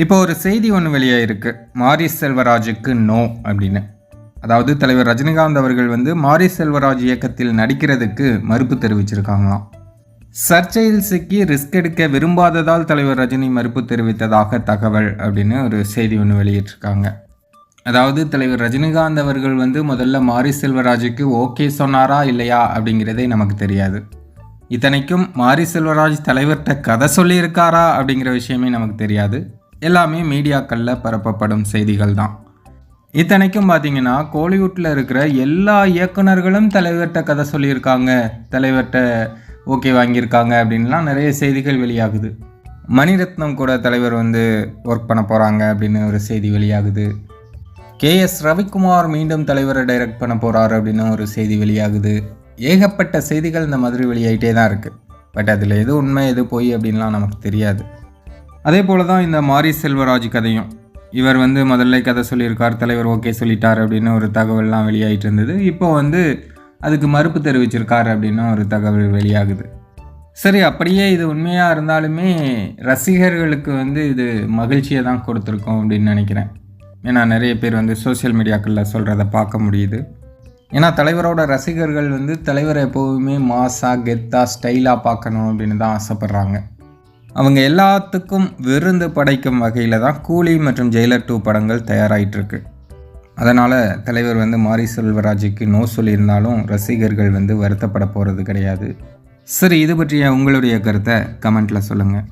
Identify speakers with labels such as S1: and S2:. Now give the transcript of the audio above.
S1: இப்போ ஒரு செய்தி ஒன்று வெளியாயிருக்கு. மாரி செல்வராஜுக்கு நோ அப்படின்னு. அதாவது தலைவர் ரஜினிகாந்த் அவர்கள் வந்து மாரி செல்வராஜ் இயக்கத்தில் நடிக்கிறதுக்கு மறுப்பு தெரிவிச்சிருக்காங்களாம். சர்ச்சையில் சிக்கி ரிஸ்க் எடுக்க விரும்பாததால் தலைவர் ரஜினி மறுப்பு தெரிவித்ததாக தகவல் அப்படின்னு ஒரு செய்தி ஒன்று வெளியிட்டிருக்காங்க. அதாவது தலைவர் ரஜினிகாந்த் அவர்கள் வந்து முதல்ல மாரி செல்வராஜுக்கு ஓகே சொன்னாரா இல்லையா அப்படிங்கிறதே நமக்கு தெரியாது. இத்தனைக்கும் மாரி செல்வராஜ் தலைவர்கிட்ட கதை சொல்லியிருக்காரா அப்படிங்கிற விஷயமே நமக்கு தெரியாது. எல்லாமே மீடியாக்களில் பரப்பப்படும் செய்திகள் தான். இத்தனைக்கும் பார்த்தீங்கன்னா கோலிவுட்டில் இருக்கிற எல்லா இயக்குனர்களும் தலைவர்கிட்ட கதை சொல்லியிருக்காங்க, தலைவர்கிட்ட ஓகே வாங்கியிருக்காங்க அப்படின்லாம் நிறைய செய்திகள் வெளியாகுது. மணிரத்னம் கூட தலைவர் வந்து ஒர்க் பண்ண போகிறாங்க அப்படின்னு ஒரு செய்தி வெளியாகுது. KS ரவிக்குமார் மீண்டும் தலைவரை டைரக்ட் பண்ண போகிறாரு அப்படின்னு ஒரு செய்தி வெளியாகுது. ஏகப்பட்ட செய்திகள் இந்த மாதிரி வெளியாகிட்டே தான் இருக்குது. பட் அதில் எது உண்மை எது போய் அப்படின்லாம் நமக்கு தெரியாது. அதே போல் தான் இந்த மாரி செல்வராஜ் கதையும். இவர் வந்து முதல்ல கதை சொல்லியிருக்கார், தலைவர் ஓகே சொல்லிட்டார் அப்படின்னு ஒரு தகவல்லாம் வெளியாகிட்டு இருந்தது. இப்போ வந்து அதுக்கு மறுப்பு தெரிவிச்சிருக்கார் அப்படின்னு ஒரு தகவல் வெளியாகுது. சரி, அப்படியே இது உண்மையாக இருந்தாலுமே ரசிகர்களுக்கு வந்து இது மகிழ்ச்சியை தான் கொடுத்துருக்கோம் அப்படின்னு நினைக்கிறேன். ஏன்னா நிறைய பேர் வந்து சோசியல் மீடியாக்களில் சொல்கிறத பார்க்க முடியுது. ஏன்னா தலைவரோட ரசிகர்கள் வந்து தலைவரை எப்போவுமே மாஸாக கெத்தாக ஸ்டைலாக பார்க்கணும் அப்படின்னு தான் ஆசைப்பட்றாங்க. அவங்க எல்லாத்துக்கும் விருந்து படைக்கும் வகையில் தான் கூலி மற்றும் ஜெயிலர் 2 படங்கள் தயாராகிட்டுருக்கு. அதனால் தலைவர் வந்து மாரி செல்வராஜுக்கு நோ சொல்லியிருந்தாலும் ரசிகர்கள் வந்து வருத்தப்பட போகிறது கிடையாது. சரி, இது பற்றிய உங்களுடைய கருத்தை கமெண்ட்டில் சொல்லுங்கள்.